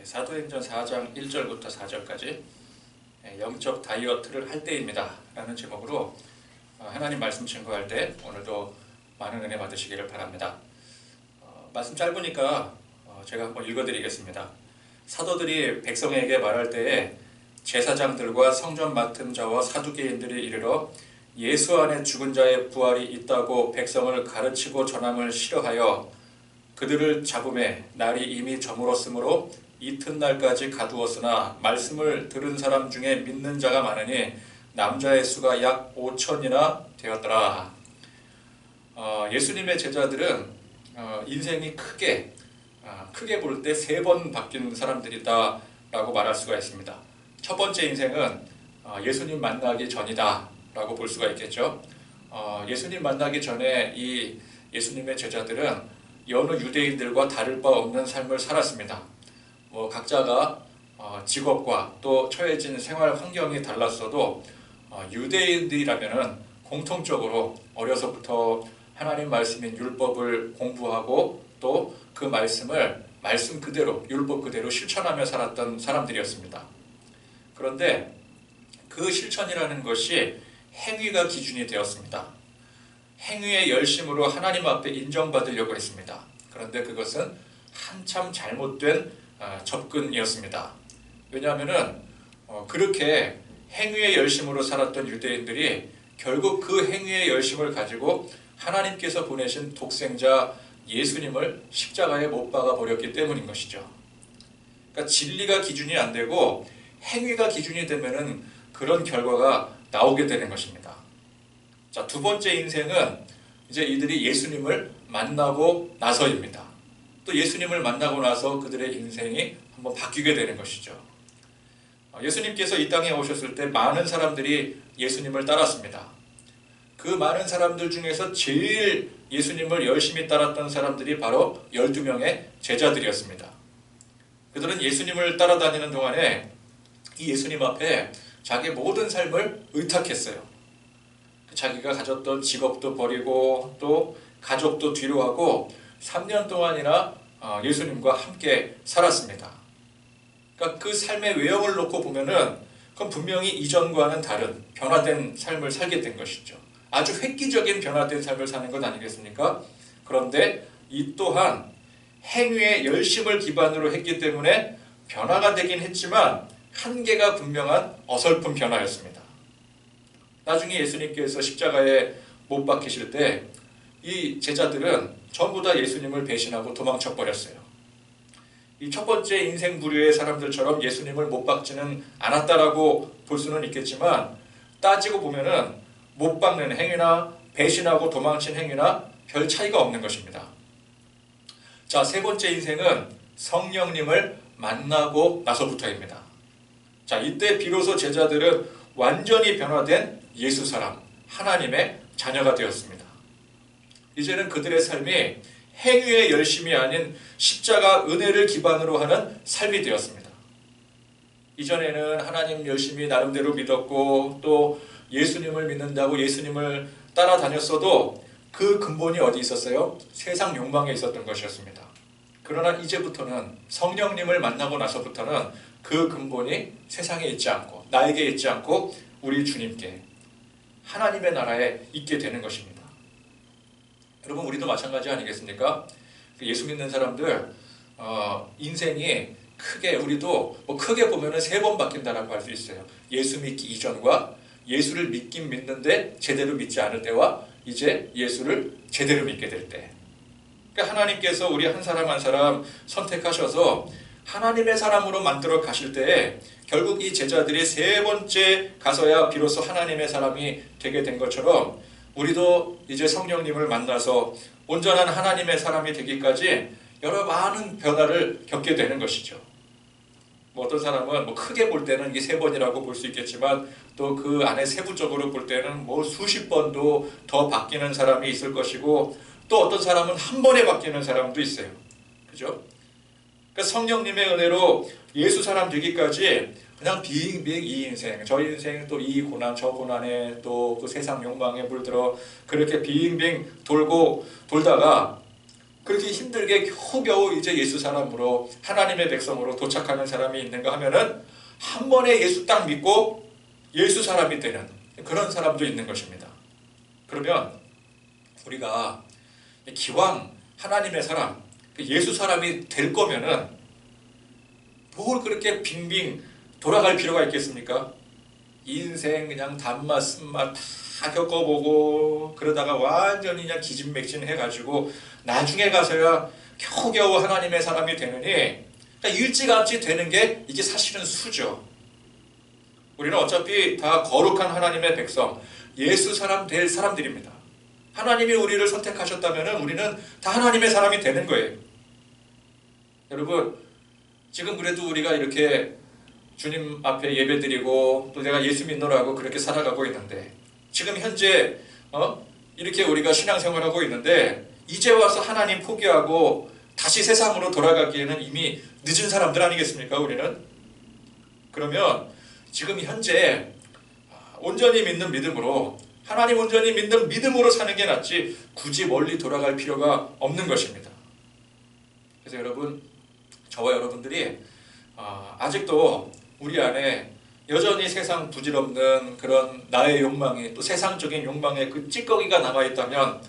사도행전 4장 1절부터 4절까지 영적 다이어트를 할 때입니다 라는 제목으로 하나님 말씀 증거할 때 오늘도 많은 은혜 받으시기를 바랍니다. 말씀 짧으니까 제가 한번 읽어드리겠습니다. 사도들이 백성에게 말할 때에 제사장들과 성전 맡은 자와 사두개인들이 이르러 예수 안에 죽은 자의 부활이 있다고 백성을 가르치고 전함을 싫어하여 그들을 잡음에 날이 이미 저물었으므로 이튿날까지 가두었으나 말씀을 들은 사람 중에 믿는 자가 많으니 남자의 수가 약 5천이나 되었더라. 예수님의 제자들은 인생이 크게 볼 때 3번 바뀐 사람들이다 라고 말할 수가 있습니다. 첫 번째 인생은 예수님 만나기 전이다 라고 볼 수가 있겠죠. 예수님 만나기 전에 이 예수님의 제자들은 여느 유대인들과 다를 바 없는 삶을 살았습니다. 각자가 직업과 또 처해진 생활 환경이 달랐어도 유대인들이라면은 공통적으로 어려서부터 하나님 말씀인 율법을 공부하고 또 그 말씀을 말씀 그대로 율법 그대로 실천하며 살았던 사람들이었습니다. 그런데 그 실천이라는 것이 행위가 기준이 되었습니다. 행위의 열심으로 하나님 앞에 인정받으려고 했습니다. 그런데 그것은 한참 잘못된 접근이었습니다. 왜냐하면은 그렇게 행위의 열심으로 살았던 유대인들이 결국 그 행위의 열심을 가지고 하나님께서 보내신 독생자 예수님을 십자가에 못 박아 버렸기 때문인 것이죠. 그러니까 진리가 기준이 안 되고 행위가 기준이 되면은 그런 결과가 나오게 되는 것입니다. 자, 두 번째 인생은 이제 이들이 예수님을 만나고 나서입니다. 또 예수님을 만나고 나서 그들의 인생이 한번 바뀌게 되는 것이죠. 예수님께서 이 땅에 오셨을 때 많은 사람들이 예수님을 따랐습니다. 그 많은 사람들 중에서 제일 예수님을 열심히 따랐던 사람들이 바로 12명의 제자들이었습니다. 그들은 예수님을 따라다니는 동안에 이 예수님 앞에 자기의 모든 삶을 의탁했어요. 자기가 가졌던 직업도 버리고 또 가족도 뒤로 하고 3년 동안이나 예수님과 함께 살았습니다. 그러니까 그 삶의 외형을 놓고 보면은 그건 분명히 이전과는 다른 변화된 삶을 살게 된 것이죠. 아주 획기적인 변화된 삶을 사는 것 아니겠습니까? 그런데 이 또한 행위의 열심을 기반으로 했기 때문에 변화가 되긴 했지만 한계가 분명한 어설픈 변화였습니다. 나중에 예수님께서 십자가에 못 박히실 때 이 제자들은 전부 다 예수님을 배신하고 도망쳐 버렸어요. 이 첫 번째 인생 부류의 사람들처럼 예수님을 못 박지는 않았다라고 볼 수는 있겠지만 따지고 보면은 못 박는 행위나 배신하고 도망친 행위나 별 차이가 없는 것입니다. 자, 세 번째 인생은 성령님을 만나고 나서부터입니다. 자, 이때 비로소 제자들은 완전히 변화된 예수 사람, 하나님의 자녀가 되었습니다. 이제는 그들의 삶이 행위의 열심이 아닌 십자가 은혜를 기반으로 하는 삶이 되었습니다. 이전에는 하나님 열심히 나름대로 믿었고 또 예수님을 믿는다고 예수님을 따라다녔어도 그 근본이 어디 있었어요? 세상 욕망에 있었던 것이었습니다. 그러나 이제부터는 성령님을 만나고 나서부터는 그 근본이 세상에 있지 않고 나에게 있지 않고 우리 주님께 하나님의 나라에 있게 되는 것입니다. 여러분, 우리도 마찬가지 아니겠습니까? 예수 믿는 사람들 인생이 크게 우리도 크게 보면은 3번 바뀐다라고 할 수 있어요. 예수 믿기 이전과 예수를 믿긴 믿는데 제대로 믿지 않을 때와 이제 예수를 제대로 믿게 될 때. 그러니까 하나님께서 우리 한 사람 한 사람 선택하셔서 하나님의 사람으로 만들어 가실 때에 결국 이 제자들이 3번째 가서야 비로소 하나님의 사람이 되게 된 것처럼 우리도 이제 성령님을 만나서 온전한 하나님의 사람이 되기까지 여러 많은 변화를 겪게 되는 것이죠. 어떤 사람은 크게 볼 때는 이게 3번이라고 볼 수 있겠지만 또 그 안에 세부적으로 볼 때는 수십 번도 더 바뀌는 사람이 있을 것이고 또 어떤 사람은 한 번에 바뀌는 사람도 있어요. 그죠? 그러니까 성령님의 은혜로 예수 사람 되기까지 그냥 빙빙 이 인생, 저 인생, 또 이 고난, 저 고난에 또 그 세상 욕망에 물들어 그렇게 빙빙 돌다가 그렇게 힘들게 겨우겨우 이제 예수 사람으로 하나님의 백성으로 도착하는 사람이 있는가 하면은 한 번에 예수 딱 믿고 예수 사람이 되는 그런 사람도 있는 것입니다. 그러면 우리가 기왕 하나님의 사람, 예수 사람이 될 거면은 뭘 그렇게 빙빙 돌아갈 필요가 있겠습니까? 인생 그냥 단맛 쓴맛 다 겪어보고 그러다가 완전히 그냥 기진맥진 해가지고 나중에 가서야 겨우겨우 하나님의 사람이 되느니, 그러니까 일찌감치 되는 게 이게 사실은 수죠. 우리는 어차피 다 거룩한 하나님의 백성, 예수 사람 될 사람들입니다. 하나님이 우리를 선택하셨다면 우리는 다 하나님의 사람이 되는 거예요. 여러분, 지금 그래도 우리가 이렇게 주님 앞에 예배드리고 또 내가 예수 믿노라고 그렇게 살아가고 있는데, 지금 현재 이렇게 우리가 신앙생활하고 있는데 이제 와서 하나님 포기하고 다시 세상으로 돌아가기에는 이미 늦은 사람들 아니겠습니까? 우리는. 그러면 지금 현재 온전히 믿는 믿음으로, 하나님 온전히 믿는 믿음으로 사는 게 낫지 굳이 멀리 돌아갈 필요가 없는 것입니다. 그래서 여러분, 저와 여러분들이 아직도 우리 안에 여전히 세상 부질없는 그런 나의 욕망이, 또 세상적인 욕망의 그 찌꺼기가 남아있다면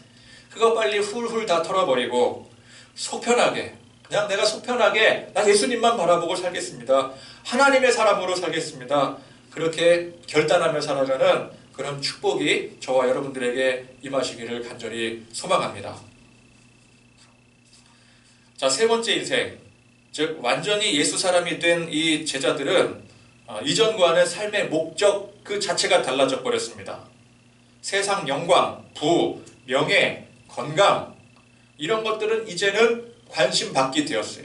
그거 빨리 훌훌 다 털어버리고 속 편하게, 그냥 내가 속 편하게 나 예수님만 바라보고 살겠습니다, 하나님의 사람으로 살겠습니다, 그렇게 결단하며 살아가는 그런 축복이 저와 여러분들에게 임하시기를 간절히 소망합니다. 자, 세 번째 인생, 즉 완전히 예수 사람이 된 이 제자들은 이전과는 삶의 목적 그 자체가 달라져 버렸습니다. 세상 영광, 부, 명예, 건강, 이런 것들은 이제는 관심 받게 되었어요.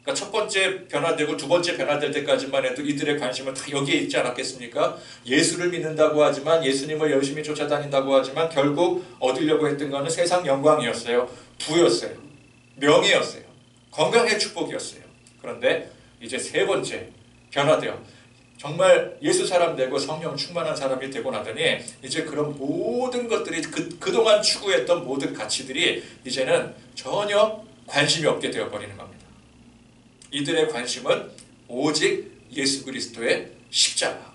그러니까 첫 번째 변화되고 두 번째 변화될 때까지만 해도 이들의 관심은 다 여기에 있지 않았겠습니까? 예수를 믿는다고 하지만, 예수님을 열심히 쫓아다닌다고 하지만 결국 얻으려고 했던 것은 세상 영광이었어요. 부였어요. 명예였어요. 건강의 축복이었어요. 그런데 이제 세 번째 변화되어 정말 예수 사람 되고 성령 충만한 사람이 되고 나더니 이제 그런 모든 것들이 그동안 추구했던 모든 가치들이 이제는 전혀 관심이 없게 되어버리는 겁니다. 이들의 관심은 오직 예수 그리스도의 십자가,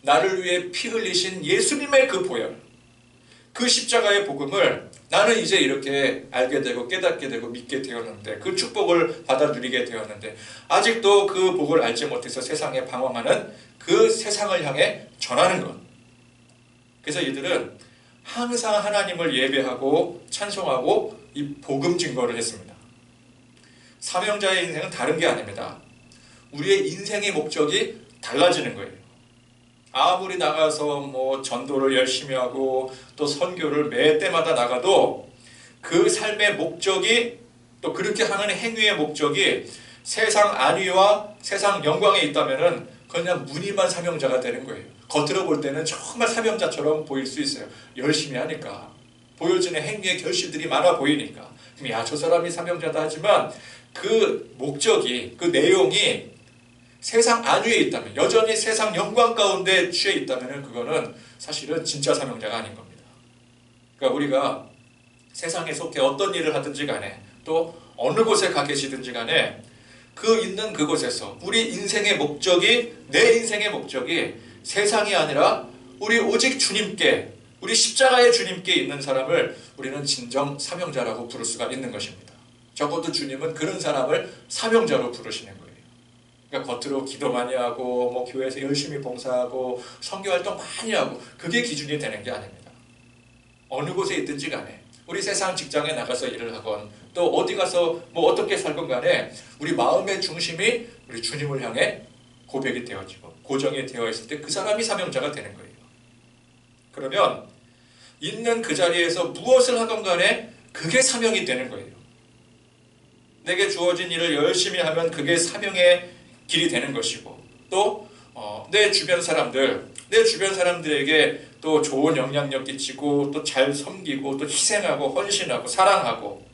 나를 위해 피 흘리신 예수님의 그 보혈, 그 십자가의 복음을 나는 이제 이렇게 알게 되고 깨닫게 되고 믿게 되었는데, 그 축복을 받아 누리게 되었는데 아직도 그 복을 알지 못해서 세상에 방황하는 그 세상을 향해 전하는 것. 그래서 이들은 항상 하나님을 예배하고 찬송하고 이 복음 증거를 했습니다. 사명자의 인생은 다른 게 아닙니다. 우리의 인생의 목적이 달라지는 거예요. 아무리 나가서 뭐 전도를 열심히 하고 또 선교를 매 때마다 나가도 그 삶의 목적이, 또 그렇게 하는 행위의 목적이 세상 안위와 세상 영광에 있다면은 그냥 무늬만 사명자가 되는 거예요. 겉으로 볼 때는 정말 사명자처럼 보일 수 있어요. 열심히 하니까, 보여지는 행위의 결실들이 많아 보이니까. 야, 저 사람이 사명자다 하지만 그 목적이, 그 내용이 세상 안위에 있다면, 여전히 세상 영광 가운데 취해 있다면 그거는 사실은 진짜 사명자가 아닌 겁니다. 그러니까 우리가 세상에 속해 어떤 일을 하든지 간에, 또 어느 곳에 가 계시든지 간에 그 있는 그곳에서 우리 인생의 목적이, 내 인생의 목적이 세상이 아니라 우리 오직 주님께, 우리 십자가의 주님께 있는 사람을 우리는 진정 사명자라고 부를 수가 있는 것입니다. 적어도 주님은 그런 사람을 사명자로 부르시는 거예요. 그러니까 겉으로 기도 많이 하고 뭐 교회에서 열심히 봉사하고 선교활동 많이 하고 그게 기준이 되는 게 아닙니다. 어느 곳에 있든지 간에, 우리 세상 직장에 나가서 일을 하건 또 어디 가서 뭐 어떻게 살건 간에 우리 마음의 중심이 우리 주님을 향해 고백이 되어지고 고정이 되어 있을 때 그 사람이 사명자가 되는 거예요. 그러면 있는 그 자리에서 무엇을 하건 간에 그게 사명이 되는 거예요. 내게 주어진 일을 열심히 하면 그게 사명의 길이 되는 것이고, 또 내 주변 사람들에게 또 좋은 영향력 끼치고 또 잘 섬기고 또 희생하고 헌신하고 사랑하고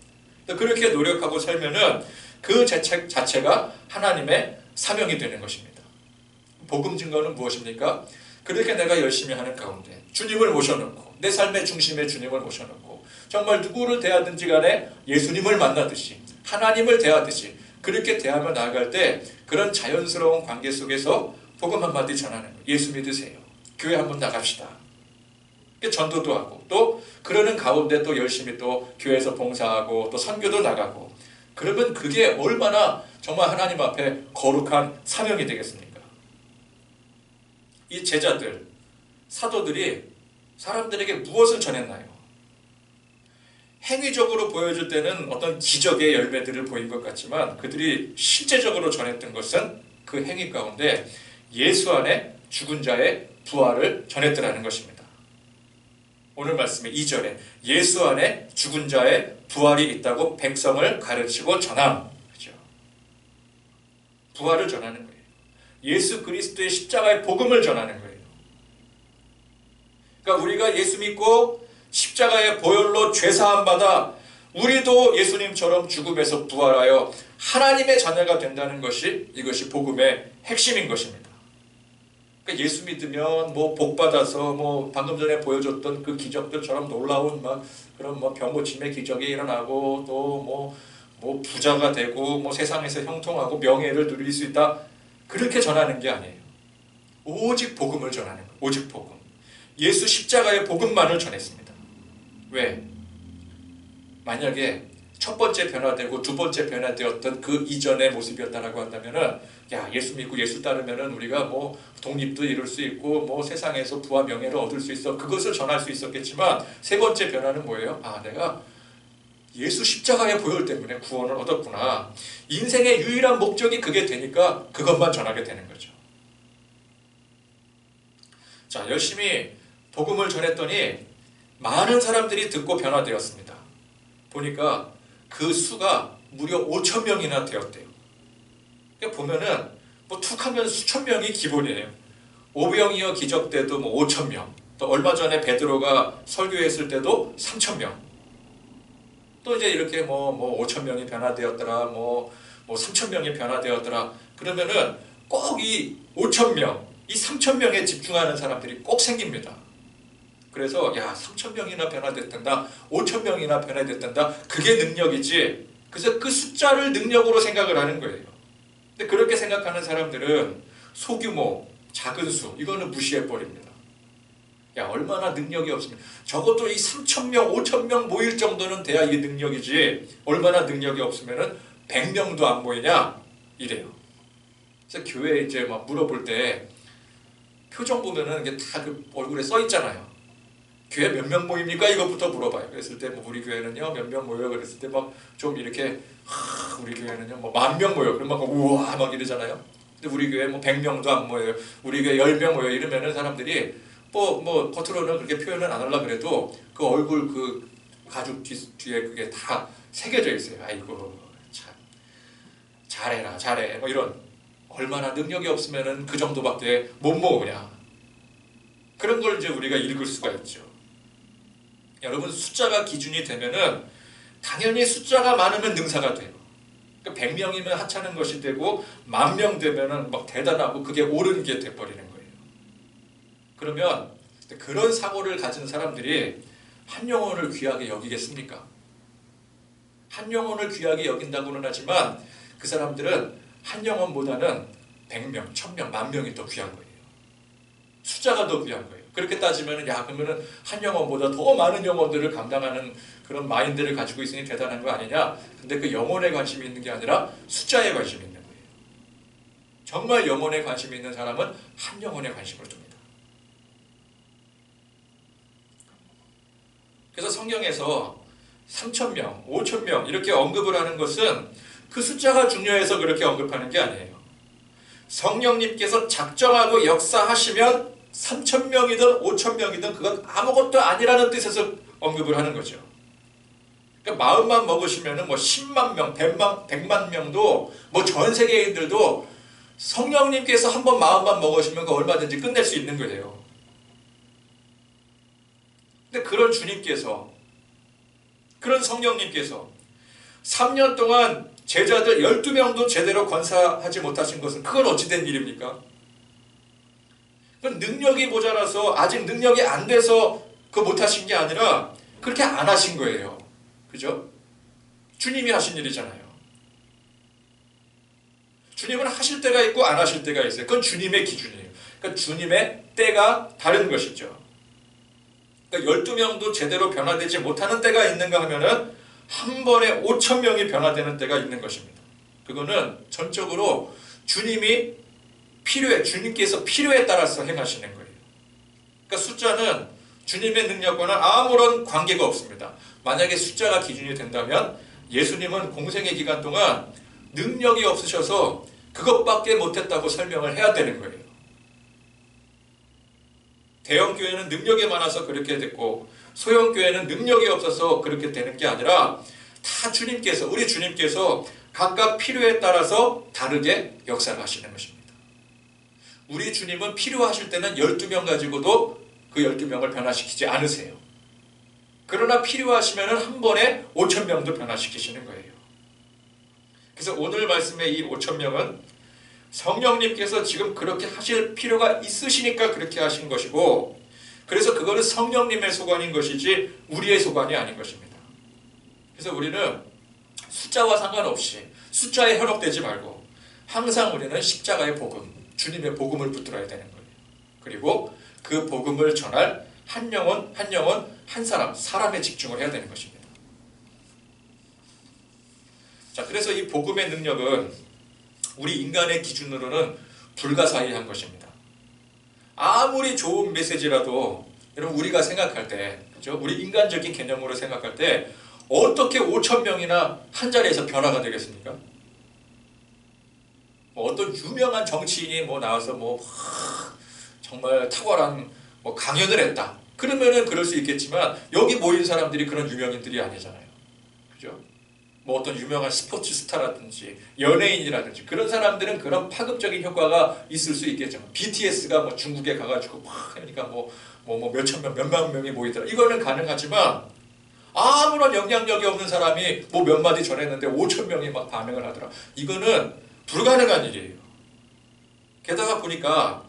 또 그렇게 노력하고 살면은 그 자체가 하나님의 사명이 되는 것입니다. 복음 증거는 무엇입니까? 그렇게 내가 열심히 하는 가운데 주님을 모셔놓고, 내 삶의 중심에 주님을 모셔놓고 정말 누구를 대하든지 간에 예수님을 만나듯이 하나님을 대하듯이 그렇게 대하며 나아갈 때 그런 자연스러운 관계 속에서 복음 한마디 전하는 거예요. 예수 믿으세요. 교회 한번 나갑시다. 전도도 하고 또 그러는 가운데 또 열심히 또 교회에서 봉사하고 또 선교도 나가고 그러면 그게 얼마나 정말 하나님 앞에 거룩한 사명이 되겠습니까? 이 제자들, 사도들이 사람들에게 무엇을 전했나요? 행위적으로 보여줄 때는 어떤 기적의 열매들을 보인 것 같지만 그들이 실제적으로 전했던 것은 그 행위 가운데 예수 안에 죽은 자의 부활을 전했더라는 것입니다. 오늘 말씀의 2절에 예수 안에 죽은 자의 부활이 있다고 백성을 가르치고 전함. 그죠? 부활을 전하는 거예요. 예수 그리스도의 십자가의 복음을 전하는 거예요. 그러니까 우리가 예수 믿고 십자가의 보혈로 죄사함 받아 우리도 예수님처럼 죽음에서 부활하여 하나님의 자녀가 된다는 것이 이것이 복음의 핵심인 것입니다. 그러니까 예수 믿으면 뭐 복 받아서 뭐 방금 전에 보여줬던 그 기적들처럼 놀라운 막 그런 뭐 병고침의 기적이 일어나고 또 뭐 부자가 되고 뭐 세상에서 형통하고 명예를 누릴 수 있다 그렇게 전하는 게 아니에요. 오직 복음을 전하는 거예요. 오직 복음. 예수 십자가의 복음만을 전했습니다. 왜? 만약에 첫 번째 변화되고 두 번째 변화되었던 그 이전의 모습이었다라고 한다면은 야 예수 믿고 예수 따르면은 우리가 뭐 독립도 이룰 수 있고 뭐 세상에서 부와 명예를 얻을 수 있어 그것을 전할 수 있었겠지만 세 번째 변화는 뭐예요? 아 내가 예수 십자가의 보혈 때문에 구원을 얻었구나. 인생의 유일한 목적이 그게 되니까 그것만 전하게 되는 거죠. 자 열심히 복음을 전했더니 많은 사람들이 듣고 변화되었습니다. 보니까 그 수가 무려 5,000명이나 되었대요. 그러니까 보면은 뭐 툭하면 수천 명이 기본이에요. 오병이어 기적 때도 뭐 5,000명, 또 얼마 전에 베드로가 설교했을 때도 3,000명. 또 이제 이렇게 뭐 5,000명이 변화되었더라, 뭐 3,000명이 변화되었더라. 그러면은 꼭 이 5,000명, 이 3,000명에 집중하는 사람들이 꼭 생깁니다. 그래서 야 3,000명이나 변화됐단다 5,000명이나 변화됐단다 그게 능력이지 그래서 그 숫자를 능력으로 생각을 하는 거예요. 근데 그렇게 생각하는 사람들은 소규모 작은 수 이거는 무시해버립니다. 야 얼마나 능력이 없으면 적어도 이 3,000명 5,000명 모일 정도는 돼야 이게 능력이지 얼마나 능력이 없으면 100명도 안 모이냐 이래요. 그래서 교회에 이제 막 물어볼 때 표정 보면은 이게 다 그 얼굴에 써 있잖아요. 교회 몇 명 모입니까? 이것부터 물어봐요. 그랬을 때 뭐 우리 교회는요 몇 명 모여요. 그랬을 때 막 좀 이렇게 우리 교회는요 뭐 10,000명 모여. 그럼 막 우와 막 이러잖아요. 근데 우리 교회 뭐 100명도 안 모여요. 우리 교회 10명 모여 이러면은 사람들이 뭐 겉으로는 그렇게 표현을 안 하려고 그래도 그 얼굴 그 가죽 뒤에 그게 다 새겨져 있어요. 아이고 참 잘해라 잘해 뭐 이런 얼마나 능력이 없으면은 그 정도밖에 못 모으냐. 그런 걸 이제 우리가 읽을 수가 있죠. 여러분 숫자가 기준이 되면은 당연히 숫자가 많으면 능사가 돼요. 그러니까 100명이면 하찮은 것이 되고 10,000명 되면은 막 대단하고 그게 옳은 게 돼버리는 거예요. 그러면 그런 사고를 가진 사람들이 한 영혼을 귀하게 여기겠습니까? 한 영혼을 귀하게 여긴다고는 하지만 그 사람들은 한 영혼보다는 100명, 1,000명, 10,000명이 더 귀한 거예요. 숫자가 더 귀한 거예요. 그렇게 따지면 야 그러면은 한 영혼보다 더 많은 영혼들을 감당하는 그런 마인드를 가지고 있으니 대단한 거 아니냐? 근데 그 영혼에 관심이 있는 게 아니라 숫자에 관심이 있는 거예요. 정말 영혼에 관심이 있는 사람은 한 영혼에 관심을 둡니다. 그래서 성경에서 3,000명, 5,000명 이렇게 언급을 하는 것은 그 숫자가 중요해서 그렇게 언급하는 게 아니에요. 성령님께서 작정하고 역사하시면 3,000명이든 5,000명이든 그건 아무것도 아니라는 뜻에서 언급을 하는 거죠. 그러니까 마음만 먹으시면 뭐 10만 명, 100만 명도 뭐 전 세계인들도 성령님께서 한번 마음만 먹으시면 그 얼마든지 끝낼 수 있는 거예요. 근데 그런 주님께서 그런 성령님께서 3년 동안 제자들 12명도 제대로 권사하지 못하신 것은 그건 어찌된 일입니까? 그건 능력이 모자라서 아직 능력이 안 돼서 그거 못하신 게 아니라 그렇게 안 하신 거예요. 그죠? 주님이 하신 일이잖아요. 주님은 하실 때가 있고 안 하실 때가 있어요. 그건 주님의 기준이에요. 그러니까 주님의 때가 다른 것이죠. 그러니까 12명도 제대로 변화되지 못하는 때가 있는가 하면은 한 번에 5천 명이 변화되는 때가 있는 것입니다. 그거는 전적으로 주님께서 필요에 따라서 행하시는 거예요. 그러니까 숫자는 주님의 능력과는 아무런 관계가 없습니다. 만약에 숫자가 기준이 된다면 예수님은 공생의 기간 동안 능력이 없으셔서 그것밖에 못했다고 설명을 해야 되는 거예요. 대형교회는 능력이 많아서 그렇게 됐고 소형교회는 능력이 없어서 그렇게 되는 게 아니라 다 우리 주님께서 각각 필요에 따라서 다르게 역사를 하시는 것입니다. 우리 주님은 필요하실 때는 12명 가지고도 그 12명을 변화시키지 않으세요. 그러나 필요하시면 한 번에 5천 명도 변화시키시는 거예요. 그래서 오늘 말씀의 이 5천 명은 성령님께서 지금 그렇게 하실 필요가 있으시니까 그렇게 하신 것이고, 그래서 그거는 성령님의 소관인 것이지 우리의 소관이 아닌 것입니다. 그래서 우리는 숫자와 상관없이 숫자에 현혹되지 말고 항상 우리는 십자가의 복음, 주님의 복음을 붙들어야 되는 거예요. 그리고 그 복음을 전할 한 영혼 한 사람에 집중을 해야 되는 것입니다. 자, 그래서 이 복음의 능력은 우리 인간의 기준으로는 불가사의한 것입니다. 아무리 좋은 메시지라도 여러분 우리가 생각할 때, 그렇죠? 우리 인간적인 개념으로 생각할 때 어떻게 5천 명이나 한 자리에서 변화가 되겠습니까? 어떤 유명한 정치인이 나와서 정말 탁월한 강연을 했다. 그러면은 그럴 수 있겠지만 여기 모인 사람들이 그런 유명인들이 아니잖아요. 그죠? 어떤 유명한 스포츠 스타라든지 연예인이라든지 그런 사람들은 그런 파급적인 효과가 있을 수 있겠죠. BTS가 중국에 가가지고 그러니까 몇천 명, 몇만 명이 모이더라. 이거는 가능하지만 아무런 영향력이 없는 사람이 몇 마디 전했는데 5천 명이 막 반응을 하더라. 이거는 불가능한 일이에요. 게다가 보니까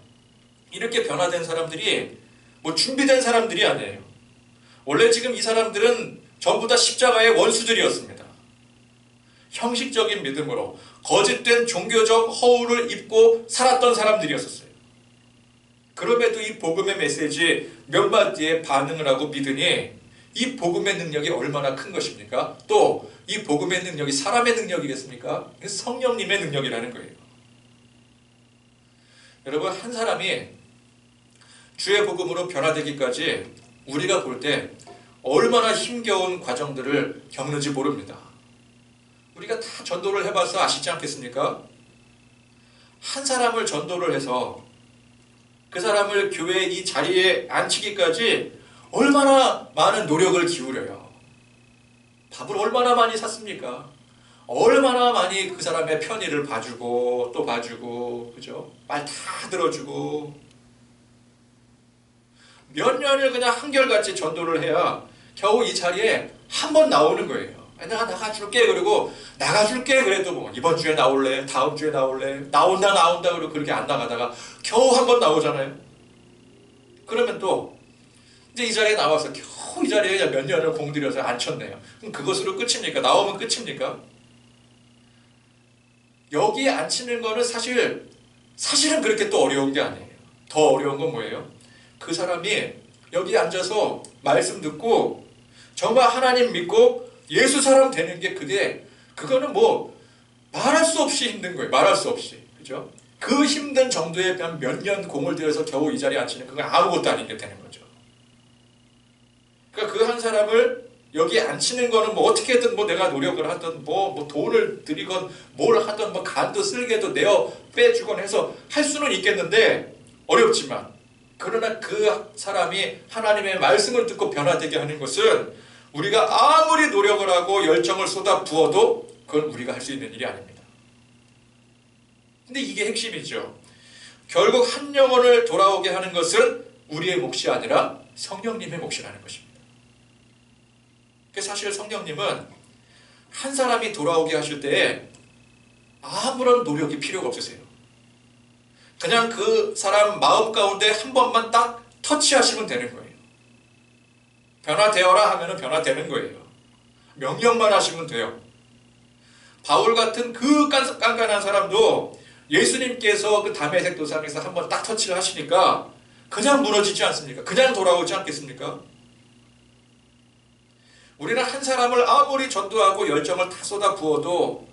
이렇게 변화된 사람들이 준비된 사람들이 아니에요. 원래 지금 이 사람들은 전부 다 십자가의 원수들이었습니다. 형식적인 믿음으로 거짓된 종교적 허울을 입고 살았던 사람들이었어요. 그럼에도 이 복음의 메시지 몇 마디에 반응을 하고 믿으니 이 복음의 능력이 얼마나 큰 것입니까? 또 이 복음의 능력이 사람의 능력이겠습니까? 성령님의 능력이라는 거예요. 여러분, 한 사람이 주의 복음으로 변화되기까지 우리가 볼 때 얼마나 힘겨운 과정들을 겪는지 모릅니다. 우리가 다 전도를 해봐서 아시지 않겠습니까? 한 사람을 전도를 해서 그 사람을 교회 이 자리에 앉히기까지 얼마나 많은 노력을 기울여요. 밥을 얼마나 많이 샀습니까? 얼마나 많이 그 사람의 편의를 봐주고 또 봐주고, 그죠? 말 다 들어주고 몇 년을 그냥 한결같이 전도를 해야 겨우 이 자리에 한 번 나오는 거예요. 내가 나가줄게. 그리고 나가줄게 그래도 이번 주에 나올래, 다음 주에 나올래, 나온다 그러고 그렇게 안 나가다가 겨우 한 번 나오잖아요. 그러면 또 이제 이 자리에 나와서 겨우 이 자리에 몇 년을 공들여서 앉혔네요. 그럼 그것으로 끝입니까? 나오면 끝입니까? 여기에 앉히는 거는 사실은 그렇게 또 어려운 게 아니에요. 더 어려운 건 뭐예요? 그 사람이 여기 앉아서 말씀 듣고 정말 하나님 믿고 예수 사람 되는 게 그거는 말할 수 없이 힘든 거예요. 말할 수 없이. 그죠? 그 힘든 정도에 비하면 몇 년 공을 들여서 겨우 이 자리에 앉히는 그건 아무것도 아닌 게 되는 거죠. 그러니까 그 한 사람을 여기 앉히는 거는 어떻게든 내가 노력을 하든 돈을 들이건 뭘 하든 간도 쓸개도 내어 빼주건 해서 할 수는 있겠는데 어렵지만, 그러나 그 사람이 하나님의 말씀을 듣고 변화되게 하는 것은 우리가 아무리 노력을 하고 열정을 쏟아 부어도 그건 우리가 할 수 있는 일이 아닙니다. 근데 이게 핵심이죠. 결국 한 영혼을 돌아오게 하는 것은 우리의 몫이 아니라 성령님의 몫이라는 것입니다. 사실 성령님은 한 사람이 돌아오게 하실 때에 아무런 노력이 필요가 없으세요. 그냥 그 사람 마음 가운데 한 번만 딱 터치하시면 되는 거예요. 변화되어라 하면은 변화되는 거예요. 명령만 하시면 돼요. 바울 같은 그 깐깐한 사람도 예수님께서 그 다메섹 도상에서 한번 딱 터치를 하시니까 그냥 무너지지 않습니까? 그냥 돌아오지 않겠습니까? 우리는 한 사람을 아무리 전도하고 열정을 다 쏟아 부어도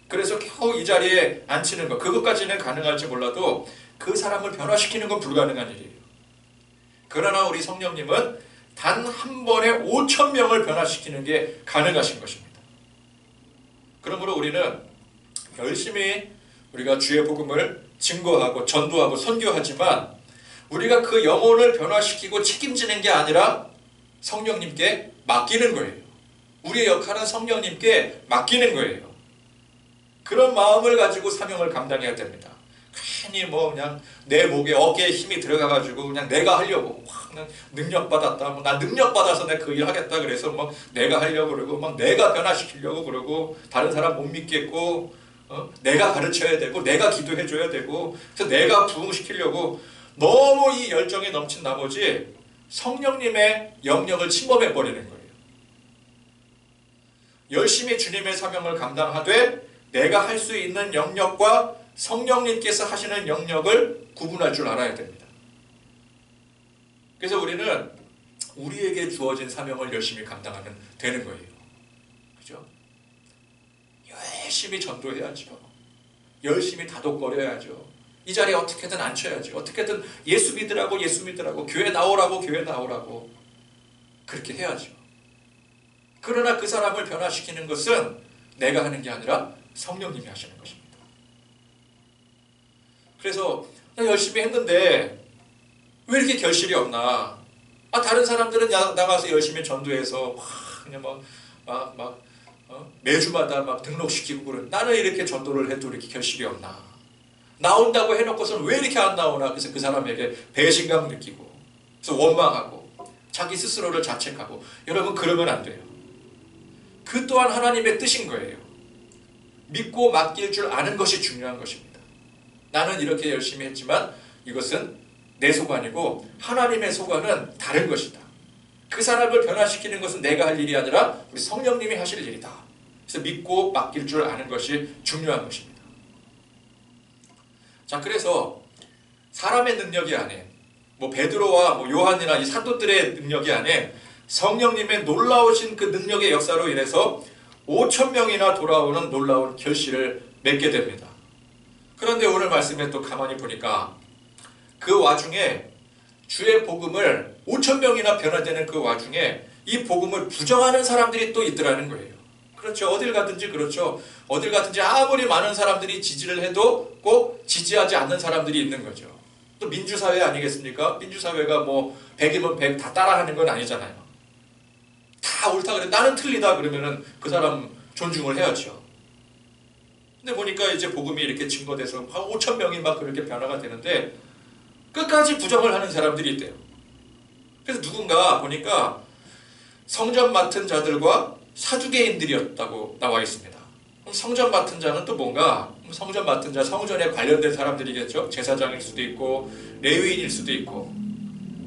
그래서 겨우 이 자리에 앉히는 것, 그것까지는 가능할지 몰라도 그 사람을 변화시키는 건 불가능한 일이에요. 그러나 우리 성령님은 단 한 번에 5,000명을 변화시키는 게 가능하신 것입니다. 그러므로 우리는 열심히 우리가 주의 복음을 증거하고 전도하고 선교하지만 우리가 그 영혼을 변화시키고 책임지는 게 아니라 성령님께 맡기는 거예요. 우리의 역할은 성령님께 맡기는 거예요. 그런 마음을 가지고 사명을 감당해야 됩니다. 괜히 뭐 그냥 내 목에 어깨에 힘이 들어가가지고 그냥 내가 하려고 그냥 능력받았다. 뭐 나 능력받아서 내가 그 일 하겠다. 그래서 막 내가 하려고 그러고 막 내가 변화시키려고 그러고 다른 사람 못 믿겠고 내가 가르쳐야 되고 내가 기도해줘야 되고 그래서 내가 부흥시키려고 너무 이 열정에 넘친 나머지 성령님의 영역을 침범해버리는 거예요. 열심히 주님의 사명을 감당하되 내가 할 수 있는 영역과 성령님께서 하시는 영역을 구분할 줄 알아야 됩니다. 그래서 우리는 우리에게 주어진 사명을 열심히 감당하면 되는 거예요. 그죠? 열심히 전도해야죠. 열심히 다독거려야죠. 이 자리에 어떻게든 앉혀야죠. 어떻게든 예수 믿으라고 교회 나오라고 그렇게 해야죠. 그러나 그 사람을 변화시키는 것은 내가 하는 게 아니라 성령님이 하시는 것입니다. 그래서 나 열심히 했는데 왜 이렇게 결실이 없나? 다른 사람들은 나가서 열심히 전도해서 그냥 매주마다 막 등록시키고 그런 나는 이렇게 전도를 해도 이렇게 결실이 없나? 나온다고 해놓고서는 왜 이렇게 안 나오나? 그래서 그 사람에게 배신감 느끼고 그래서 원망하고 자기 스스로를 자책하고 여러분 그러면 안 돼요. 그 또한 하나님의 뜻인 거예요. 믿고 맡길 줄 아는 것이 중요한 것입니다. 나는 이렇게 열심히 했지만 이것은 내 소관이고 하나님의 소관은 다른 것이다. 그 사람을 변화시키는 것은 내가 할 일이 아니라 우리 성령님이 하실 일이다. 그래서 믿고 맡길 줄 아는 것이 중요한 것입니다. 자, 그래서 사람의 능력이 아닌 베드로와 요한이나 이 사도들의 능력이 아닌 성령님의 놀라우신 그 능력의 역사로 인해서 5,000명이나 돌아오는 놀라운 결실을 맺게 됩니다. 그런데 오늘 말씀에 또 가만히 보니까 그 와중에 주의 복음을 5,000명이나 변화되는 그 와중에 이 복음을 부정하는 사람들이 또 있더라는 거예요. 그렇죠. 어딜 가든지 그렇죠. 어딜 가든지 아무리 많은 사람들이 지지를 해도 꼭 지지하지 않는 사람들이 있는 거죠. 또 민주사회 아니겠습니까? 민주사회가 100이면 100 다 따라하는 건 아니잖아요. 다 옳다 그래. 나는 틀리다 그러면은 그 사람 존중을 해야죠. 근데 보니까 이제 복음이 이렇게 증거돼서 한 5,000명이 막 그렇게 변화가 되는데 끝까지 부정을 하는 사람들이 있대요. 그래서 누군가 보니까 성전 맡은 자들과 사두개인들이었다고 나와 있습니다. 그럼 성전 맡은 자는 또 뭔가? 성전 맡은 자, 성전에 관련된 사람들이겠죠. 제사장일 수도 있고 레위인일 수도 있고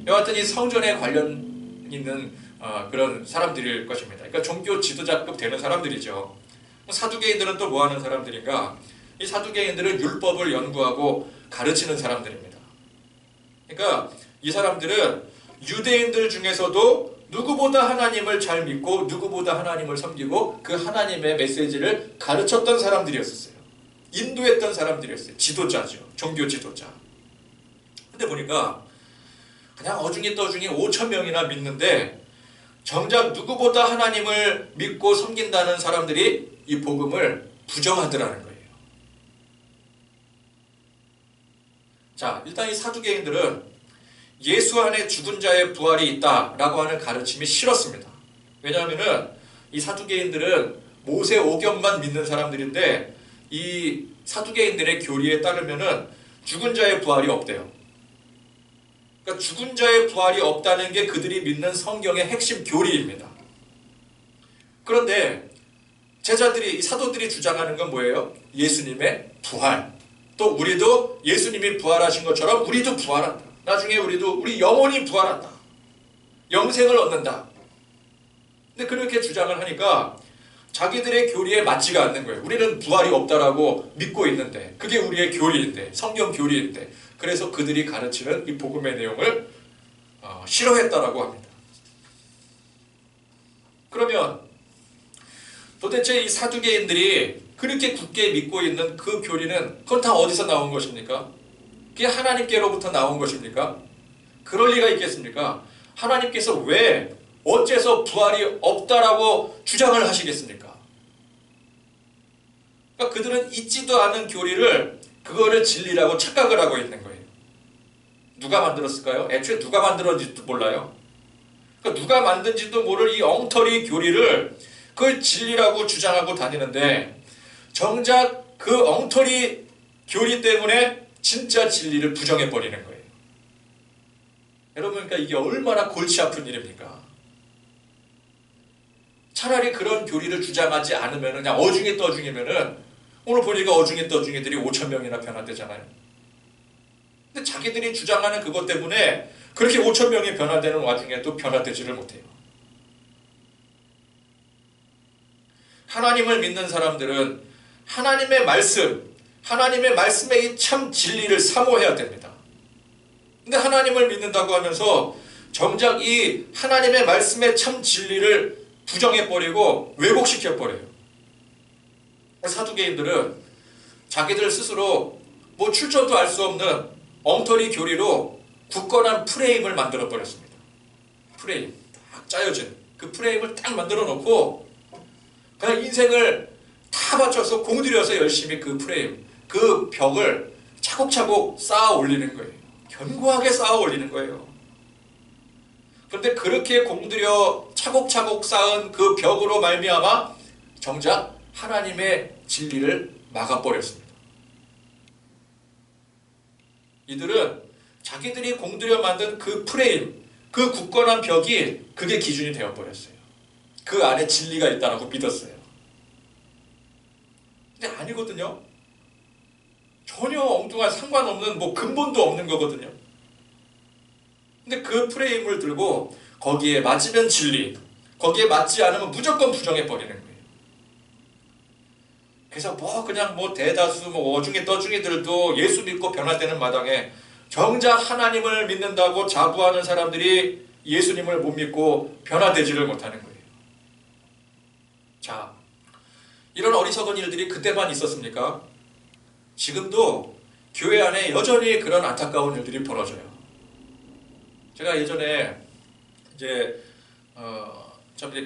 여하튼 이 성전에 관련 있는 그런 사람들일 것입니다. 그러니까 종교 지도자급 되는 사람들이죠. 사두개인들은 또 뭐 하는 사람들인가? 이 사두개인들은 율법을 연구하고 가르치는 사람들입니다. 그러니까 이 사람들은 유대인들 중에서도 누구보다 하나님을 잘 믿고 누구보다 하나님을 섬기고 그 하나님의 메시지를 가르쳤던 사람들이었어요. 인도했던 사람들이었어요. 지도자죠. 종교 지도자. 근데 보니까 그냥 어중이 떠중이 5,000명이나 믿는데 정작 누구보다 하나님을 믿고 섬긴다는 사람들이 이 복음을 부정하더라는 거예요. 자, 일단 이 사두개인들은 예수 안에 죽은 자의 부활이 있다라고 하는 가르침이 싫었습니다. 왜냐하면 이 사두개인들은 모세 오경만 믿는 사람들인데 이 사두개인들의 교리에 따르면 죽은 자의 부활이 없대요. 그러니까 죽은 자의 부활이 없다는 게 그들이 믿는 성경의 핵심 교리입니다. 그런데 제자들이, 이 사도들이 주장하는 건 뭐예요? 예수님의 부활. 또 우리도 예수님이 부활하신 것처럼 우리도 부활한다. 나중에 우리 영혼이 부활한다. 영생을 얻는다. 근데 그렇게 주장을 하니까 자기들의 교리에 맞지가 않는 거예요. 우리는 부활이 없다라고 믿고 있는데, 그게 우리의 교리인데, 성경 교리인데, 그래서 그들이 가르치는 이 복음의 내용을 싫어했다라고 합니다. 그러면 도대체 이 사두개인들이 그렇게 굳게 믿고 있는 그 교리는 그건 다 어디서 나온 것입니까? 그게 하나님께로부터 나온 것입니까? 그럴 리가 있겠습니까? 하나님께서 왜 어째서 부활이 없다라고 주장을 하시겠습니까? 그러니까 그들은 있지도 않은 교리를 그거를 진리라고 착각을 하고 있는 거예요. 누가 만들었을까요? 애초에 누가 만들었는지도 몰라요. 그러니까 누가 만든지도 모를 이 엉터리 교리를 그걸 진리라고 주장하고 다니는데 정작 그 엉터리 교리 때문에 진짜 진리를 부정해버리는 거예요. 여러분, 그러니까 이게 얼마나 골치 아픈 일입니까? 차라리 그런 교리를 주장하지 않으면 그냥 어중이 떠중이면은 오늘 보니까 어중이 떠중이들이 5,000명이나 변화되잖아요. 근데 자기들이 주장하는 그것 때문에 그렇게 5,000명이 변화되는 와중에도 변화되지를 못해요. 하나님을 믿는 사람들은 하나님의 말씀, 하나님의 말씀의 이 참 진리를 사모해야 됩니다. 근데 하나님을 믿는다고 하면서 정작 이 하나님의 말씀의 참 진리를 부정해버리고 왜곡시켜버려요. 사두개인들은 자기들 스스로 뭐 출처도 알 수 없는 엉터리 교리로 굳건한 프레임을 만들어버렸습니다. 프레임, 딱 짜여진 그 프레임을 딱 만들어 놓고 그냥 인생을 다 바쳐서 공들여서 열심히 그 프레임, 그 벽을 차곡차곡 쌓아 올리는 거예요. 견고하게 쌓아 올리는 거예요. 그런데 그렇게 공들여 차곡차곡 쌓은 그 벽으로 말미암아 정작 하나님의 진리를 막아버렸습니다. 이들은 자기들이 공들여 만든 그 프레임, 그 굳건한 벽이 그게 기준이 되어버렸어요. 그 안에 진리가 있다고 믿었어요. 근데 아니거든요. 전혀 엉뚱한 상관없는 뭐 근본도 없는 거거든요. 근데 그 프레임을 들고 거기에 맞으면 진리, 거기에 맞지 않으면 무조건 부정해버리는 거예요. 그래서 뭐 그냥 뭐 대다수 뭐 어중이 떠중이들도 예수 믿고 변화되는 마당에 정작 하나님을 믿는다고 자부하는 사람들이 예수님을 못 믿고 변화되지를 못하는 거예요. 자, 이런 어리석은 일들이 그때만 있었습니까? 지금도 교회 안에 여전히 그런 안타까운 일들이 벌어져요. 제가 예전에 이제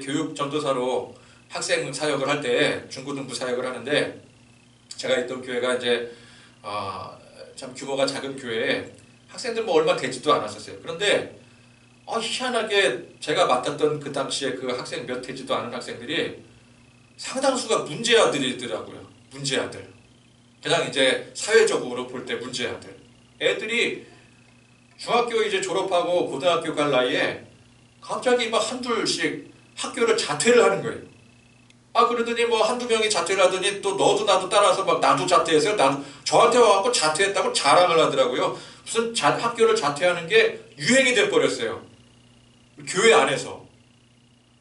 교육 전도사로 학생 사역을 할 때 중고등부 사역을 하는데 제가 있던 교회가 이제 참 규모가 작은 교회에 학생들 뭐 얼마 되지도 않았었어요. 그런데 희한하게 제가 맡았던 그 당시에 그 학생 몇 되지도 않은 학생들이 상당수가 문제아들이더라고요. 문제아들. 그냥 이제 사회적으로 볼 때 문제아들. 애들이 중학교 이제 졸업하고 고등학교 갈 나이에 갑자기 막 한둘씩 학교를 자퇴를 하는 거예요. 그러더니 뭐 한두 명이 자퇴를 하더니 또 너도 나도 따라서 막 나도 자퇴했어요. 나도 저한테 와갖고 자퇴했다고 자랑을 하더라고요. 무슨 학교를 자퇴하는 게 유행이 돼버렸어요. 교회 안에서.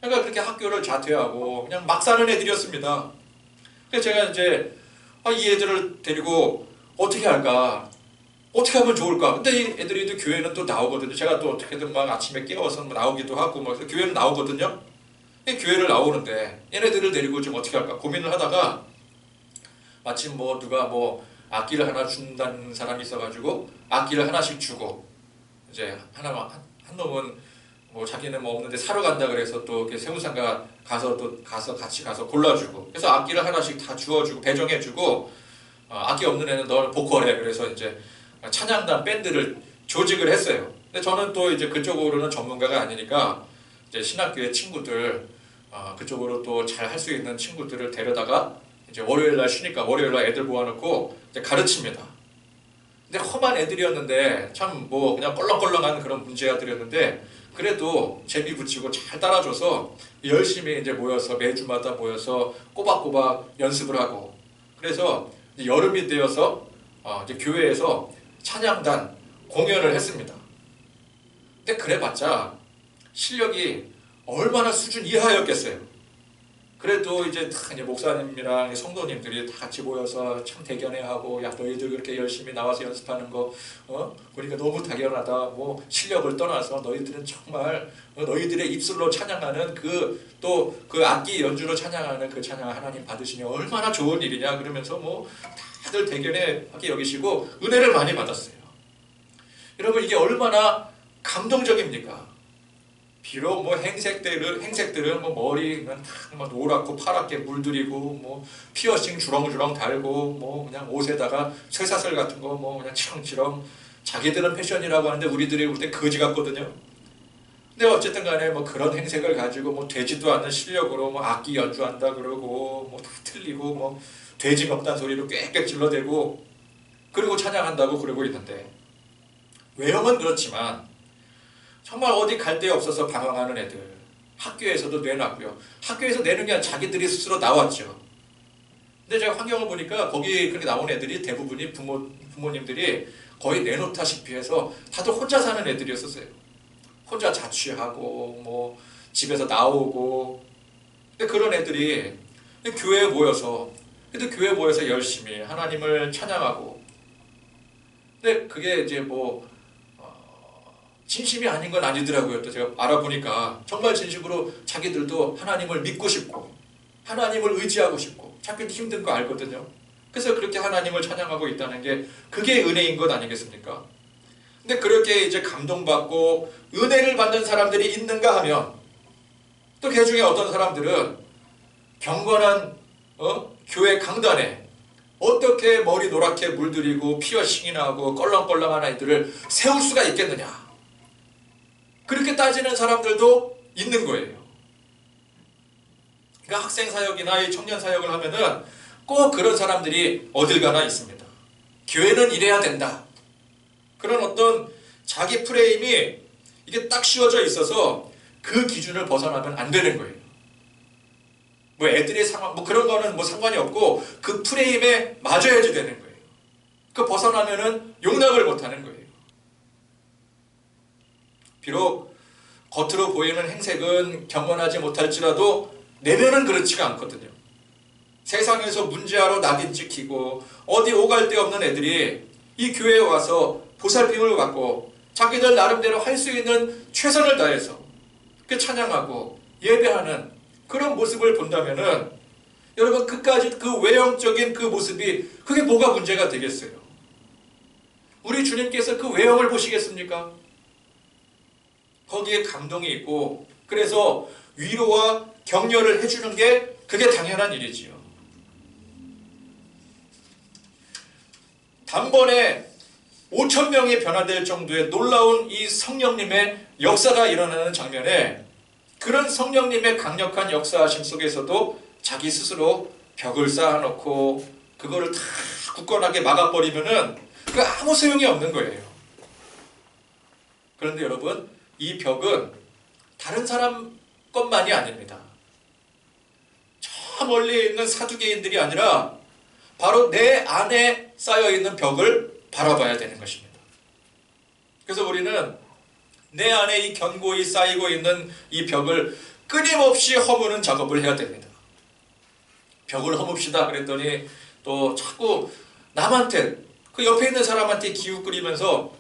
그러니까 그렇게 학교를 자퇴하고 그냥 막 사는 애들이었습니다. 그래서 제가 이제 이 애들을 데리고 어떻게 할까? 어떻게 하면 좋을까? 근데 이 애들이 또 교회는 또 나오거든요. 제가 또 어떻게든 막 아침에 깨워서 나오기도 하고 막 교회는 나오거든요. 교회를 나오는데 얘네들을 데리고 좀 어떻게 할까 고민을 하다가 마침 뭐 누가 뭐 악기를 하나 준다는 사람이 있어가지고 악기를 하나씩 주고 이제 한 놈은 뭐 자기는 뭐 없는데 사러 간다 그래서 또 이렇게 세무상가 가서 같이 가서 골라주고 그래서 악기를 하나씩 다 주워주고 배정해주고 악기 없는 애는 널 보컬해 그래서 이제 찬양단 밴드를 조직을 했어요. 근데 저는 또 이제 그쪽으로는 전문가가 아니니까 이제 신학교의 친구들 그쪽으로 또 잘 할 수 있는 친구들을 데려다가 이제 월요일날 쉬니까 월요일날 애들 모아놓고 이제 가르칩니다. 근데 험한 애들이었는데 참 뭐 그냥 껄렁껄렁한 그런 문제아들이었는데 그래도 재미 붙이고 잘 따라줘서 열심히 이제 모여서 매주마다 모여서 꼬박꼬박 연습을 하고 그래서 이제 여름이 되어서 이제 교회에서 찬양단 공연을 했습니다. 근데 그래봤자 실력이 얼마나 수준 이하였겠어요. 그래도 이제 목사님이랑 성도님들이 다 같이 모여서 참 대견해하고, 야 너희들 그렇게 열심히 나와서 연습하는 거 보니까 너무 당연하다. 뭐 실력을 떠나서 너희들은 정말 너희들의 입술로 찬양하는 또 그 악기 연주로 찬양하는 그 찬양 하나님 받으시니 얼마나 좋은 일이냐 그러면서 뭐 다들 대견하게 여기시고 은혜를 많이 받았어요. 여러분 이게 얼마나 감동적입니까? 비록 뭐 행색들은 뭐 머리는 다 노랗고 파랗게 물들이고 뭐 피어싱 주렁주렁 달고 뭐 그냥 옷에다가 쇠사슬 같은 거 뭐 그냥 치렁치렁 자기들은 패션이라고 하는데 우리들이 볼 때 거지 같거든요. 근데 어쨌든 간에 뭐 그런 행색을 가지고 뭐 되지도 않는 실력으로 뭐 악기 연주한다 그러고 뭐 다 틀리고 뭐 돼지 먹단 소리로 꽥꽥 질러대고 그리고 찬양한다고 그러고 있는데, 외형은 그렇지만 정말 어디 갈 데 없어서 방황하는 애들, 학교에서도 내놨고요. 학교에서 내는 게 아니라 자기들이 스스로 나왔죠. 근데 제가 환경을 보니까 거기 그렇게 나온 애들이 대부분이 부모님들이 거의 내놓다시피 해서 다들 혼자 사는 애들이었었어요. 혼자 자취하고 뭐 집에서 나오고. 근데 그런 애들이 교회에 모여서 열심히 하나님을 찬양하고. 근데 그게 이제 뭐 진심이 아닌 건 아니더라고요. 또 제가 알아보니까 정말 진심으로 자기들도 하나님을 믿고 싶고 하나님을 의지하고 싶고 찾기 힘든 거 알거든요. 그래서 그렇게 하나님을 찬양하고 있다는 게 그게 은혜인 것 아니겠습니까? 근데 그렇게 이제 감동받고 은혜를 받는 사람들이 있는가 하면 또 그 중에 어떤 사람들은 경건한 교회 강단에 어떻게 머리 노랗게 물들이고 피어싱이나 하고 껄렁껄렁한 아이들을 세울 수가 있겠느냐, 그렇게 따지는 사람들도 있는 거예요. 그러니까 학생 사역이나 이 청년 사역을 하면은 꼭 그런 사람들이 어딜 가나 있습니다. 교회는 이래야 된다. 그런 어떤 자기 프레임이 이게 딱 씌워져 있어서 그 기준을 벗어나면 안 되는 거예요. 뭐 애들의 상황, 뭐 그런 거는 뭐 상관이 없고 그 프레임에 맞아야지 되는 거예요. 그 벗어나면은 용납을 못 하는 거예요. 비록 겉으로 보이는 행색은 경건하지 못할지라도 내면은 그렇지가 않거든요. 세상에서 문제아로 낙인 찍히고 어디 오갈 데 없는 애들이 이 교회에 와서 보살핌을 받고 자기들 나름대로 할 수 있는 최선을 다해서 그 찬양하고 예배하는 그런 모습을 본다면은 여러분 그까지 그 외형적인 그 모습이 그게 뭐가 문제가 되겠어요? 우리 주님께서 그 외형을 보시겠습니까? 거기에 감동이 있고 그래서 위로와 격려를 해주는 게 그게 당연한 일이지요. 단번에 5,000명이 변화될 정도의 놀라운 이 성령님의 역사가 일어나는 장면에 그런 성령님의 강력한 역사하심 속에서도 자기 스스로 벽을 쌓아놓고 그거를 다 굳건하게 막아버리면은 그 아무 소용이 없는 거예요. 그런데 여러분 이 벽은 다른 사람 것만이 아닙니다. 저 멀리 있는 사두개인들이 아니라 바로 내 안에 쌓여있는 벽을 바라봐야 되는 것입니다. 그래서 우리는 내 안에 이 견고히 쌓이고 있는 이 벽을 끊임없이 허무는 작업을 해야 됩니다. 벽을 허뭅시다 그랬더니 또 자꾸 남한테 그 옆에 있는 사람한테 기웃거리면서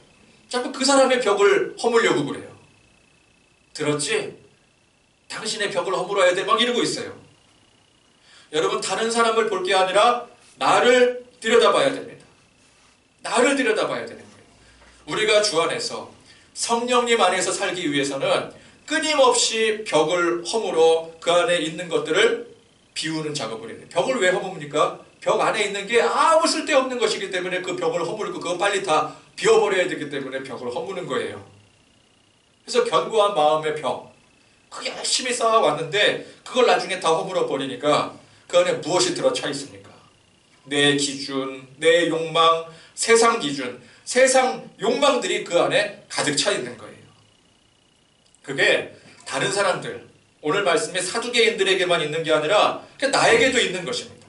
자꾸 그 사람의 벽을 허물려고 그래요. 들었지? 당신의 벽을 허물어야 돼 막 이러고 있어요. 여러분 다른 사람을 볼 게 아니라 나를 들여다봐야 됩니다. 나를 들여다봐야 되는 거예요. 우리가 주 안에서 성령님 안에서 살기 위해서는 끊임없이 벽을 허물어 그 안에 있는 것들을 비우는 작업을 해야 돼요. 벽을 왜 허뭅니까? 벽 안에 있는 게 아무 쓸데없는 것이기 때문에 그 벽을 허물고 그거 빨리 다 비워버려야 되기 때문에 벽을 허무는 거예요. 그래서 견고한 마음의 벽, 그게 열심히 쌓아왔는데 그걸 나중에 다 허물어 버리니까 그 안에 무엇이 들어차 있습니까? 내 기준, 내 욕망, 세상 기준, 세상 욕망들이 그 안에 가득 차 있는 거예요. 그게 다른 사람들, 오늘 말씀에 사두개인들에게만 있는 게 아니라 나에게도 있는 것입니다.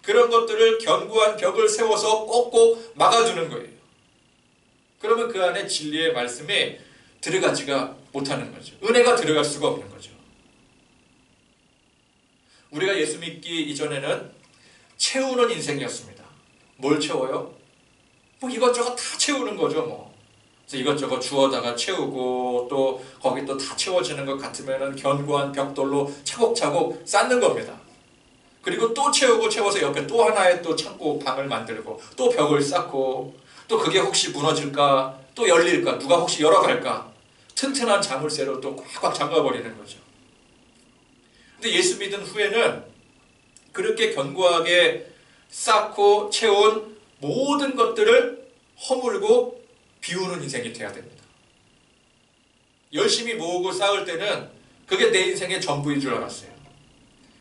그런 것들을 견고한 벽을 세워서 꼭꼭 막아두는 거예요. 그러면 그 안에 진리의 말씀이 들어가지가 못하는 거죠. 은혜가 들어갈 수가 없는 거죠. 우리가 예수 믿기 이전에는 채우는 인생이었습니다. 뭘 채워요? 뭐 이것저것 다 채우는 거죠. 뭐 그래서 이것저것 주워다가 채우고 또 거기 또 다 채워지는 것 같으면은 견고한 벽돌로 차곡차곡 쌓는 겁니다. 그리고 또 채우고 채워서 옆에 또 하나의 또 창고 방을 만들고 또 벽을 쌓고 또 그게 혹시 무너질까 또 열릴까 누가 혹시 열어갈까 튼튼한 자물쇠로 또 꽉꽉 잠가버리는 거죠. 근데 예수 믿은 후에는 그렇게 견고하게 쌓고 채운 모든 것들을 허물고 비우는 인생이 돼야 됩니다. 열심히 모으고 쌓을 때는 그게 내 인생의 전부인 줄 알았어요.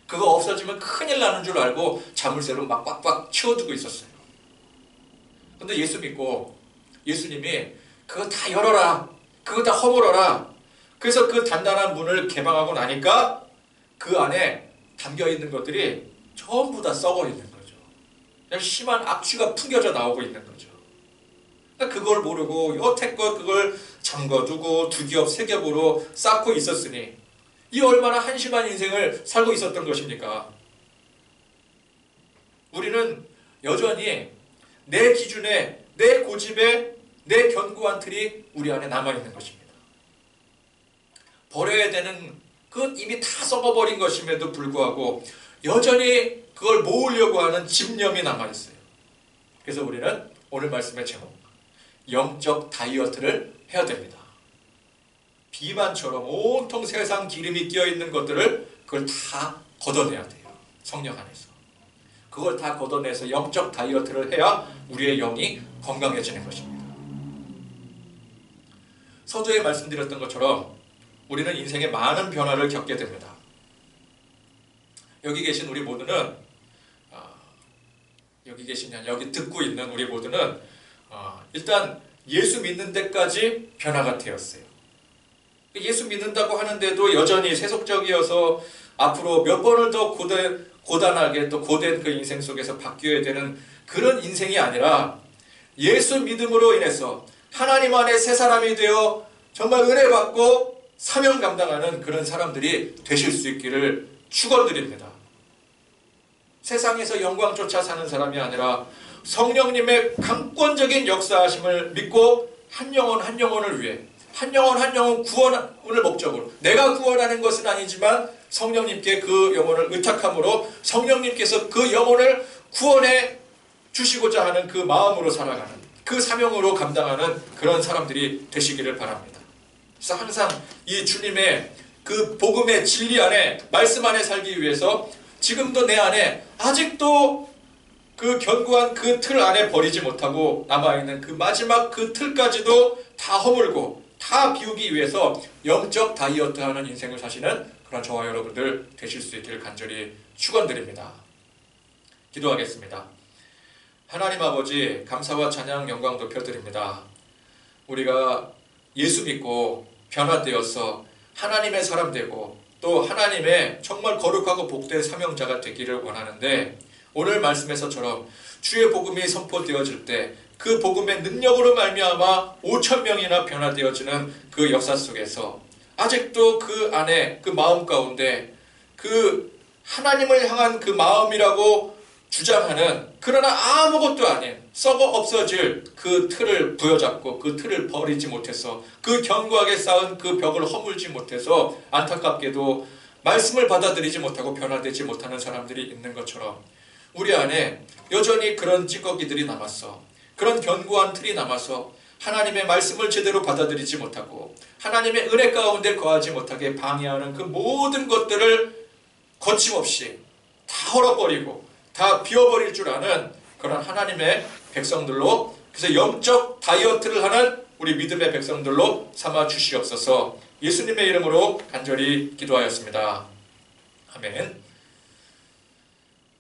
그거 없어지면 큰일 나는 줄 알고 자물쇠로 막 꽉꽉 채워두고 있었어요. 근데 예수 믿고 예수님이 그거 다 열어라, 그거 다 허물어라. 그래서 그 단단한 문을 개방하고 나니까 그 안에 담겨있는 것들이 전부 다 썩어 있는 거죠. 그냥 심한 악취가 풍겨져 나오고 있는 거죠. 그러니까 그걸 모르고 여태껏 그걸 잠궈두고 두 겹, 세 겹으로 쌓고 있었으니 이 얼마나 한심한 인생을 살고 있었던 것입니까? 우리는 여전히 내 기준에, 내 고집에, 내 견고한 틀이 우리 안에 남아있는 것입니다. 버려야 되는 그 이미 다 썩어버린 것임에도 불구하고 여전히 그걸 모으려고 하는 집념이 남아있어요. 그래서 우리는 오늘 말씀의 제목, 영적 다이어트를 해야 됩니다. 비만처럼 온통 세상 기름이 끼어있는 것들을 그걸 다 걷어내야 돼요. 성령 안에서. 그걸 다 걷어내서 영적 다이어트를 해야 우리의 영이 건강해지는 것입니다. 서두에 말씀드렸던 것처럼 우리는 인생에 많은 변화를 겪게 됩니다. 여기 계신 우리 모두는 여기 듣고 있는 우리 모두는 일단 예수 믿는 데까지 변화가 되었어요. 예수 믿는다고 하는데도 여전히 세속적이어서 앞으로 몇 번을 더 고단하게 또 고된 그 인생 속에서 바뀌어야 되는 그런 인생이 아니라 예수 믿음으로 인해서 하나님 안에 새 사람이 되어 정말 은혜 받고 사명 감당하는 그런 사람들이 되실 수 있기를 축원드립니다. 세상에서 영광 쫓아 사는 사람이 아니라 성령님의 강권적인 역사하심을 믿고 한 영혼 한 영혼을 위해 한 영혼 구원을 목적으로 내가 구원하는 것은 아니지만 성령님께 그 영혼을 의탁함으로 성령님께서 그 영혼을 구원해 주시고자 하는 그 마음으로 살아가는 그 사명으로 감당하는 그런 사람들이 되시기를 바랍니다. 그래서 항상 이 주님의 그 복음의 진리 안에 말씀 안에 살기 위해서 지금도 내 안에 아직도 그 견고한 그 틀 안에 버리지 못하고 남아있는 그 마지막 그 틀까지도 다 허물고 다 비우기 위해서 영적 다이어트하는 인생을 사시는 그런 저와 여러분들 되실 수 있기를 간절히 축원드립니다. 기도하겠습니다. 하나님 아버지 감사와 찬양 영광 높여드립니다. 우리가 예수 믿고 변화되어서 하나님의 사람 되고 또 하나님의 정말 거룩하고 복된 사명자가 되기를 원하는데 오늘 말씀에서처럼 주의 복음이 선포되어질 때 그 복음의 능력으로 말미암아 5,000명이나 변화되어지는 그 역사 속에서 아직도 그 안에 그 마음 가운데 그 하나님을 향한 그 마음이라고 주장하는 그러나 아무것도 아닌 썩어 없어질 그 틀을 부여잡고 그 틀을 버리지 못해서 그 견고하게 쌓은 그 벽을 허물지 못해서 안타깝게도 말씀을 받아들이지 못하고 변화되지 못하는 사람들이 있는 것처럼 우리 안에 여전히 그런 찌꺼기들이 남았어. 그런 견고한 틀이 남아서 하나님의 말씀을 제대로 받아들이지 못하고 하나님의 은혜 가운데 거하지 못하게 방해하는 그 모든 것들을 거침없이 다 헐어버리고 다 비워버릴 줄 아는 그런 하나님의 백성들로 그래서 영적 다이어트를 하는 우리 믿음의 백성들로 삼아 주시옵소서. 예수님의 이름으로 간절히 기도하였습니다. 아멘.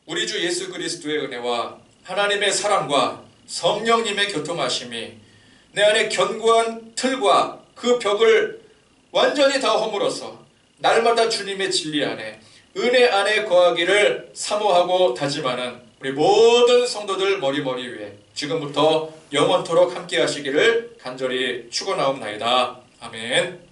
우리 주 예수 그리스도의 은혜와 하나님의 사랑과 성령님의 교통하심이 내 안에 견고한 틀과 그 벽을 완전히 다 허물어서 날마다 주님의 진리 안에 은혜 안에 거하기를 사모하고 다짐하는 우리 모든 성도들 머리 위에 지금부터 영원토록 함께 하시기를 간절히 축원하옵나이다. 아멘.